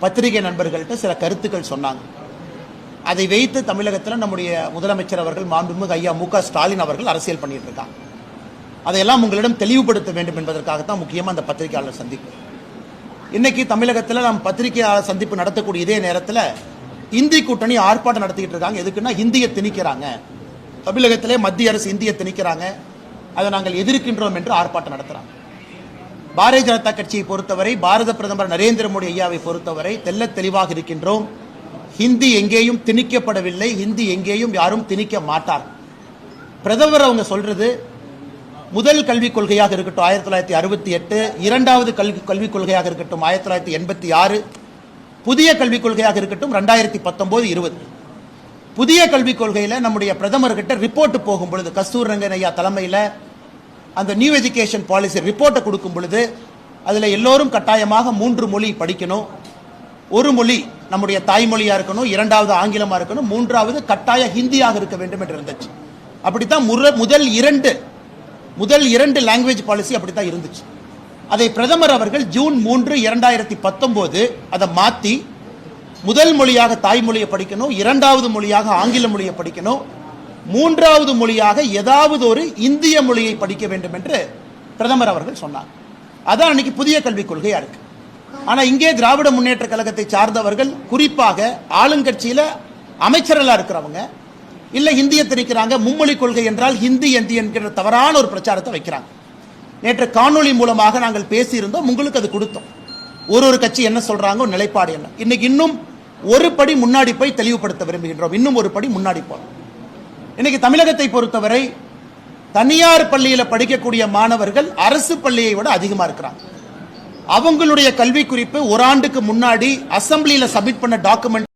பத்திரிகை நண்பர்கள்ட்ட சில கருத்துக்கள் சொன்னாங்க. அதை வைத்து தமிழகத்தில் நம்முடைய முதலமைச்சர் அவர்கள் மாண்புமிகு ஐயா மு க ஸ்டாலின் அவர்கள் அரசியல் பண்ணிட்டு இருக்காங்க. அதையெல்லாம் உங்களிடம் தெளிவுபடுத்த வேண்டும் என்பதற்காகத்தான் முக்கியமாக அந்த பத்திரிகையாளர் சந்திப்பு. இன்னைக்கு தமிழகத்தில் நாம் பத்திரிகையாளர் சந்திப்பு நடத்தக்கூடிய இதே நேரத்தில் இந்தி கூட்டணி ஆர்ப்பாட்டம் நடத்திக்கிட்டு இருக்காங்க. எதுக்குன்னா இந்தியை திணிக்கிறாங்க, தமிழகத்திலே மத்திய அரசு இந்தியை திணிக்கிறாங்க, அதை நாங்கள் எதிர்க்கின்றோம் என்று ஆர்ப்பாட்டம் நடத்துறாங்க. பாரதிய ஜனதா கட்சியை பொறுத்தவரை, பாரத பிரதமர் நரேந்திர மோடி ஐயாவை பொறுத்தவரை தெல்ல தெளிவாக இருக்கின்றோம். ஹிந்தி எங்கேயும் திணிக்கப்படவில்லை, ஹிந்தி எங்கேயும் யாரும் திணிக்க மாட்டார். பிரதமர் அவங்க சொல்றது முதல் கல்விக் கொள்கையாக இருக்கட்டும் 1968, இரண்டாவது கல்விக் கொள்கையாக இருக்கட்டும் 1986, புதிய கல்விக் கொள்கையாக இருக்கட்டும் 2019, 20. புதிய கல்விக் கொள்கையில் நம்முடைய பிரதமர்கிட்ட ரிப்போர்ட் போகும் பொழுது, கஸ்தூர் ரங்கன் ஐயா தலைமையில் அந்த நியூ எஜுகேஷன் பாலிசி ரிப்போர்ட்டை கொடுக்கும் பொழுது அதில் எல்லோரும் கட்டாயமாக 3 மொழி படிக்கணும். ஒரு மொழி நம்முடைய தாய்மொழியாக இருக்கணும், இரண்டாவது ஆங்கிலமாக இருக்கணும், மூன்றாவது கட்டாய ஹிந்தியாக இருக்க வேண்டும் என்று இருந்துச்சு. அப்படித்தான் முதல் இரண்டு லாங்குவேஜ் பாலிசி அப்படித்தான் இருந்துச்சு. அதை பிரதமர் அவர்கள் ஜூன் 3, 2019 அதை மாற்றி முதல் மொழியாக தாய்மொழியை படிக்கணும், இரண்டாவது மொழியாக ஆங்கில மொழியை படிக்கணும், மூன்றாவது மொழியாக ஏதாவது ஒரு இந்திய மொழியை படிக்க வேண்டும் என்று பிரதமர் அவர்கள் சொன்னார். அதான் அன்னைக்கு புதிய கல்விக் கொள்கையா இருக்கு. ஆனா இங்கே திராவிட முன்னேற்ற கழகத்தை சார்ந்தவர்கள், குறிப்பாக ஆளுங்கட்சியில அமைச்சர்களா இருக்கிறவங்க, இல்ல இந்தியை திணிக்கிறாங்க, மும்மொழி கொள்கை என்றால் ஹிந்தி என்கிற தவறான ஒரு பிரச்சாரத்தை வைக்கிறாங்க. நேற்று காணொலி மூலமாக நாங்கள் பேசியிருந்தோம், உங்களுக்கு அது கொடுத்தோம். ஒரு கட்சி என்ன சொல்றாங்க, நிலைப்பாடு என்ன. இன்னைக்கு இன்னும் ஒரு படி முன்னாடி போய் தெளிவுபடுத்த விரும்புகின்றோம். இன்னும் ஒரு படி முன்னாடி போறோம். இன்னைக்கு தமிழகத்தை பொறுத்தவரை தனியார் பள்ளியில் படிக்கக்கூடிய மாணவர்கள் அரசு பள்ளியை விட அதிகமா இருக்கிறாங்க. அவங்களுடைய கல்வி குறிப்பு ஒரு ஆண்டுக்கு முன்னாடி அசம்பிளியில சப்மிட் பண்ண டாக்குமெண்ட்